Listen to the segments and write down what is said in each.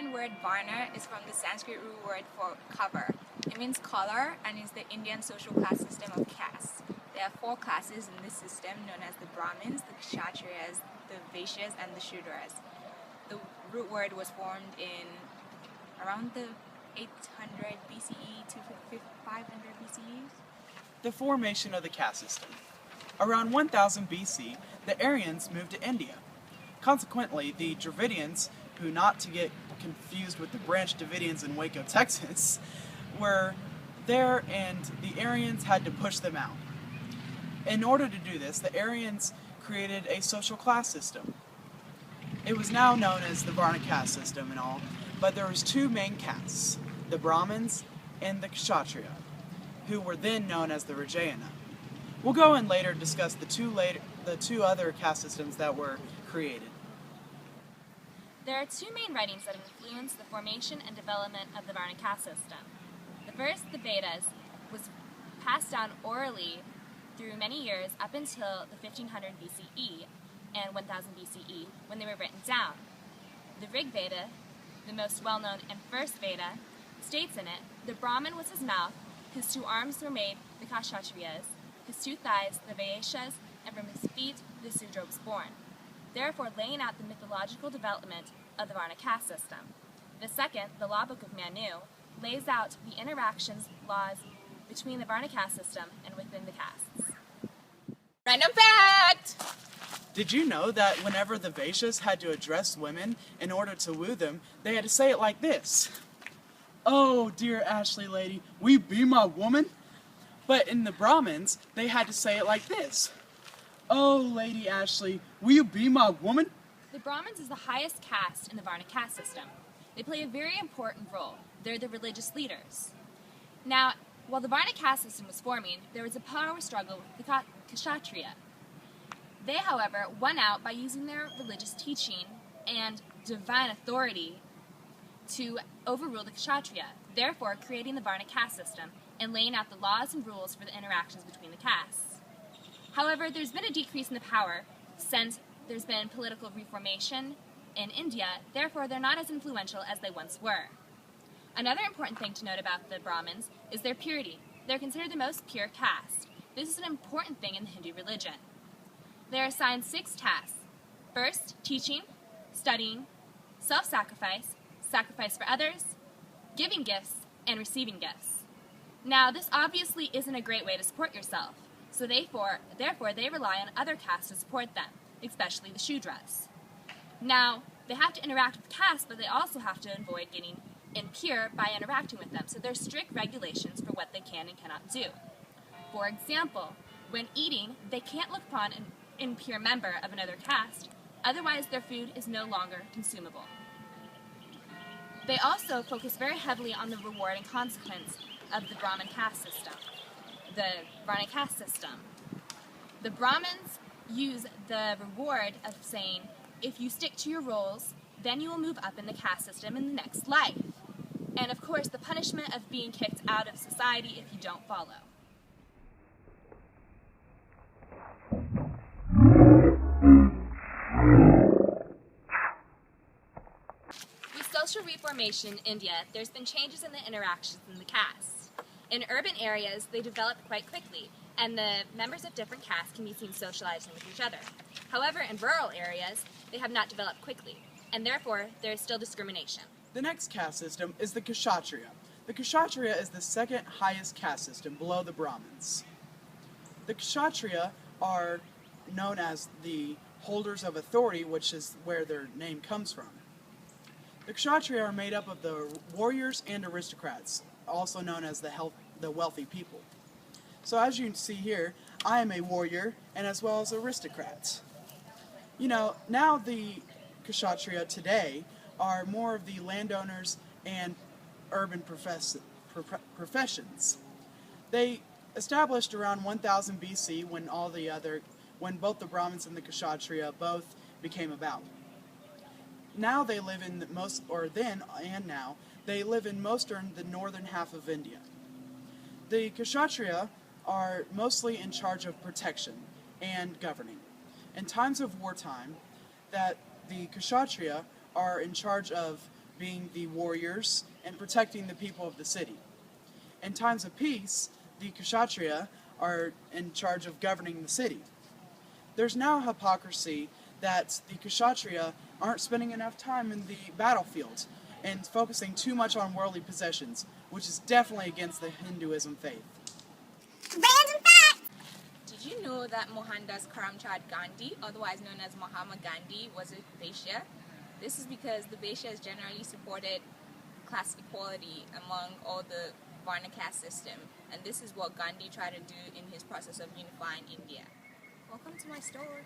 Indian word Varna is from the Sanskrit root word for cover. It means color and is the Indian social class system of castes. There are four classes in this system known as the Brahmins, the Kshatriyas, the Vaishyas, and the Shudras. The root word was formed in around the 800 BCE to 500 BCE. The formation of the caste system. Around 1000 BC, the Aryans moved to India. Consequently, the Dravidians, who not to get confused with the Branch Davidians in Waco, Texas, were there, and the Aryans had to push them out. In order to do this, the Aryans created a social class system. It was now known as the Varna Caste system and all, but there was two main castes, the Brahmins and the Kshatriya, who were then known as the Rajayana. We'll go and later discuss the two other caste systems that were created. There are two main writings that influenced the formation and development of the Varna Caste system. The first, the Vedas, was passed down orally through many years up until the 1500 BCE and 1000 BCE when they were written down. The Rig Veda, the most well-known and first Veda, states in it, the Brahmin was his mouth, his two arms were made the Kshatriyas, his two thighs the Vaishyas, and from his feet the Sudra was born, therefore laying out the mythological development of the Varna Caste system. The second, the Law Book of Manu, lays out the interactions, laws between the Varna Caste system and within the castes. Random fact! Did you know that whenever the Vaishyas had to address women in order to woo them, they had to say it like this? "Oh, dear Ashley lady, will you be my woman?" But in the Brahmins, they had to say it like this. "Oh, Lady Ashley, will you be my woman?" The Brahmins is the highest caste in the Varna Caste system. They play a very important role. They're the religious leaders. Now, while the Varna Caste system was forming, there was a power struggle with the Kshatriya. They, however, won out by using their religious teaching and divine authority to overrule the Kshatriya, therefore creating the Varna Caste system and laying out the laws and rules for the interactions between the castes. However, there's been a decrease in the power since there's been political reformation in India, therefore they're not as influential as they once were. Another important thing to note about the Brahmins is their purity. They're considered the most pure caste. This is an important thing in the Hindu religion. They are assigned 6 tasks. First, teaching, studying, self-sacrifice, sacrifice for others, giving gifts, and receiving gifts. Now, this obviously isn't a great way to support yourself, so therefore they rely on other castes to support them, especially the Shudras. Now, they have to interact with castes, but they also have to avoid getting impure by interacting with them, so there's strict regulations for what they can and cannot do. For example, when eating, they can't look upon an impure member of another caste, otherwise their food is no longer consumable. They also focus very heavily on the reward and consequence of the Brahmin caste system, the Varna caste system. The Brahmins use the reward of saying, if you stick to your roles, then you will move up in the caste system in the next life. And of course, the punishment of being kicked out of society if you don't follow. With social reformation in India, there's been changes in the interactions in the castes. In urban areas, they developed quite quickly, and the members of different castes can be seen socializing with each other. However, in rural areas, they have not developed quickly, and therefore, there is still discrimination. The next caste system is the Kshatriya. The Kshatriya is the second highest caste system below the Brahmins. The Kshatriya are known as the holders of authority, which is where their name comes from. The Kshatriya are made up of the warriors and aristocrats, also known as the wealthy people. So as you can see here, I am a warrior and as well as aristocrats. You know, now the Kshatriya today are more of the landowners and urban professions. They established around 1000 BC when both the Brahmins and the Kshatriya both became about. Now they live in they live in the northern half of India. The Kshatriya are mostly in charge of protection and governing. In times of wartime, that the Kshatriya are in charge of being the warriors and protecting the people of the city. In times of peace, the Kshatriya are in charge of governing the city. There's now hypocrisy that the Kshatriya aren't spending enough time in the battlefield and focusing too much on worldly possessions, which is definitely against the Hinduism faith. Random fact! Did you know that Mohandas Karamchand Gandhi, otherwise known as Mahatma Gandhi, was a Vaishya? This is because the Vaishyas generally supported class equality among all the Varna Caste system, and this is what Gandhi tried to do in his process of unifying India. Welcome to my store.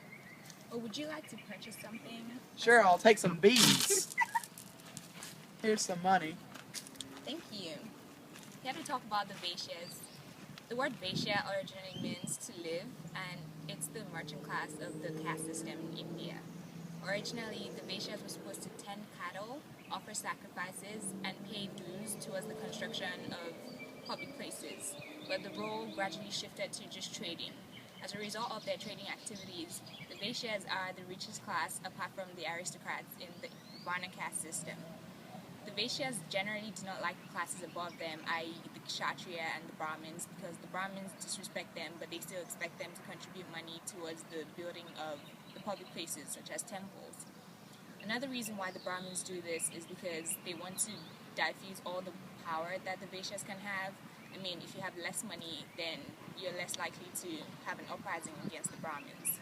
Or would you like to purchase something? Sure, I'll take some beads. Here's some money. Thank you. We have to talk about the Vaishyas. The word Vaishya originally means to live, and it's the merchant class of the caste system in India. Originally, the Vaishyas were supposed to tend cattle, offer sacrifices, and pay dues towards the construction of public places, but the role gradually shifted to just trading. As a result of their trading activities, the Vaishyas are the richest class apart from the aristocrats in the Varna caste system. The Vaishyas generally do not like the classes above them, i.e. the Kshatriya and the Brahmins, because the Brahmins disrespect them, but they still expect them to contribute money towards the building of the public places, such as temples. Another reason why the Brahmins do this is because they want to diffuse all the power that the Vaishyas can have. I mean, if you have less money, then you're less likely to have an uprising against the Brahmins.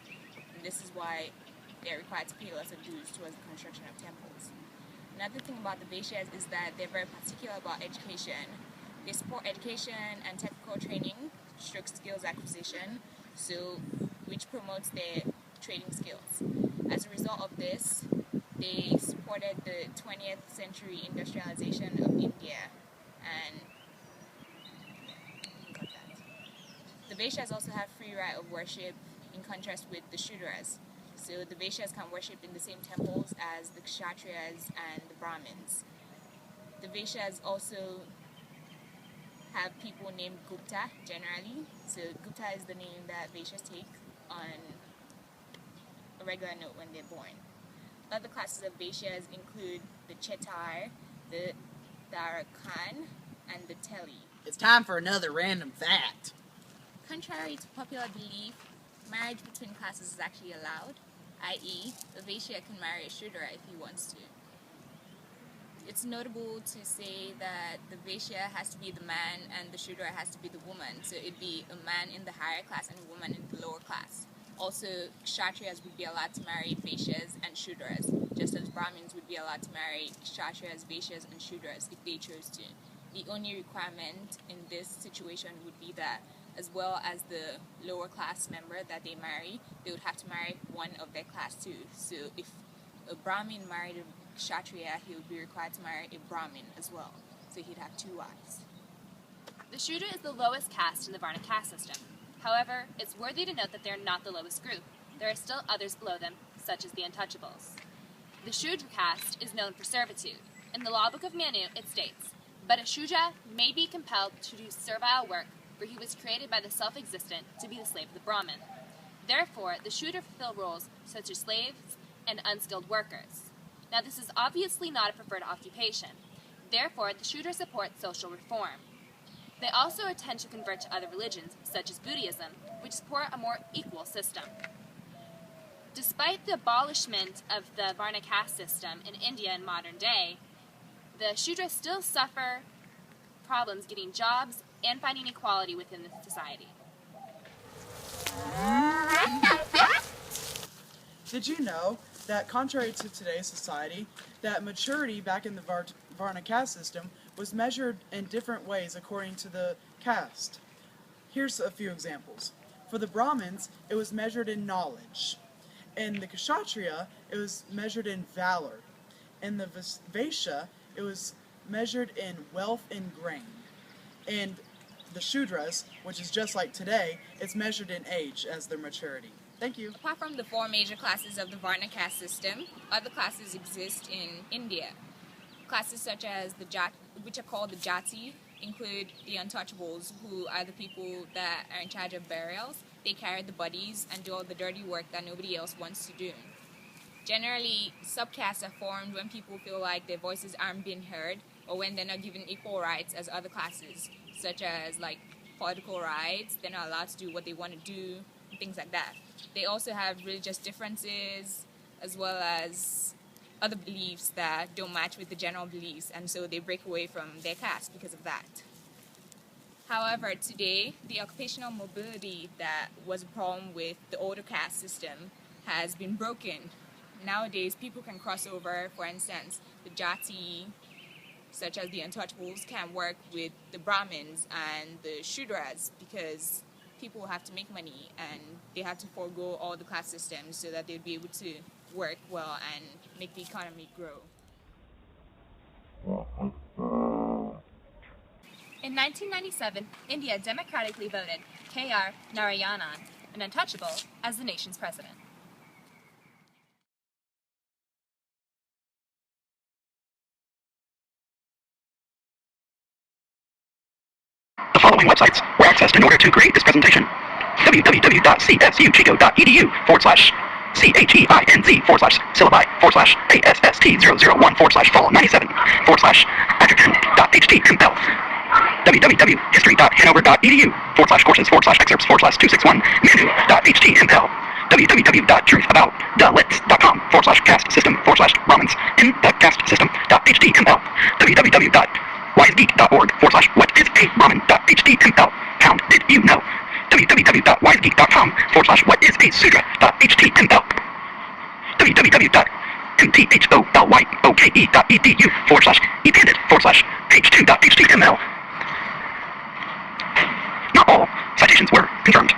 And this is why they're required to pay lesser dues towards the construction of temples. Another thing about the Vaishyas is that they're very particular about education. They support education and technical training, stroke skills acquisition, which promotes their trading skills. As a result of this, they supported the 20th century industrialization of India, and the Vaishyas also have free right of worship in contrast with the Shudras. So the Vaishyas can worship in the same temples as the Kshatriyas and the Brahmins. The Vaishyas also have people named Gupta generally. So Gupta is the name that Vaishyas take on a regular note when they're born. Other classes of Vaishyas include the Chetar, the Darakan, and the Teli. It's time for another random fact. Contrary to popular belief, marriage between classes is actually allowed, i.e. a Vaishya can marry a Shudra if he wants to. It's notable to say that the Vaishya has to be the man and the Shudra has to be the woman, so it'd be a man in the higher class and a woman in the lower class. Also, Kshatriyas would be allowed to marry Vaishyas and Shudras, just as Brahmins would be allowed to marry Kshatriyas, Vaishyas, and Shudras if they chose to. The only requirement in this situation would be that, as well as the lower class member that they marry, they would have to marry one of their class too. So if a Brahmin married a Kshatriya, he would be required to marry a Brahmin as well. So he'd have two wives. The Shudra is the lowest caste in the Varna caste system. However, it's worthy to note that they're not the lowest group. There are still others below them, such as the untouchables. The Shudra caste is known for servitude. In the law book of Manu, it states, "But a Shudra may be compelled to do servile work, for he was created by the self-existent to be the slave of the Brahmin." Therefore, the Shudra fulfill roles such as slaves and unskilled workers. Now, this is obviously not a preferred occupation. Therefore, the Shudra support social reform. They also attempt to convert to other religions, such as Buddhism, which support a more equal system. Despite the abolishment of the Varna caste system in India in modern day, the Shudras still suffer problems getting jobs and finding equality within the society. Did you know that contrary to today's society, that maturity back in the Varna caste system was measured in different ways according to the caste? Here's a few examples. For the Brahmins, it was measured in knowledge. In the Kshatriya, it was measured in valor. In the Vaishya, it was measured in wealth and grain. And the Shudras, which is just like today, it's measured in age as their maturity. Thank you. Apart from the four major classes of the Varna caste system, other classes exist in India. Classes such as which are called the Jati, include the untouchables, who are the people that are in charge of burials. They carry the bodies and do all the dirty work that nobody else wants to do. Generally, subcastes are formed when people feel like their voices aren't being heard or when they're not given equal rights as other classes, such as like political rights. They're not allowed to do what they want to do, things like that. They also have religious differences as well as other beliefs that don't match with the general beliefs, and so they break away from their caste because of that. However, today, the occupational mobility that was a problem with the older caste system has been broken. Nowadays, people can cross over. For instance, the Jati, such as the untouchables, can work with the Brahmins and the Shudras because people have to make money and they have to forego all the class systems so that they'll be able to work well and make the economy grow. In 1997, India democratically voted K.R. Narayanan, an untouchable, as the nation's president. The following websites were accessed in order to create this presentation: www.csu-chiko.edu/chet-inz/fall97/fall97/adrican.html www.history.hanover.edu/courses/261 menu.html www.truthaboutdalits.com/caste system/Brahmins in the caste system.html www.wisegeek.org/what is a Brahmin.html pound did you know www.wisegeek.com/what is a Sudra.html www.mtholyoke.edu/epandit/page2.html. Not all citations were confirmed.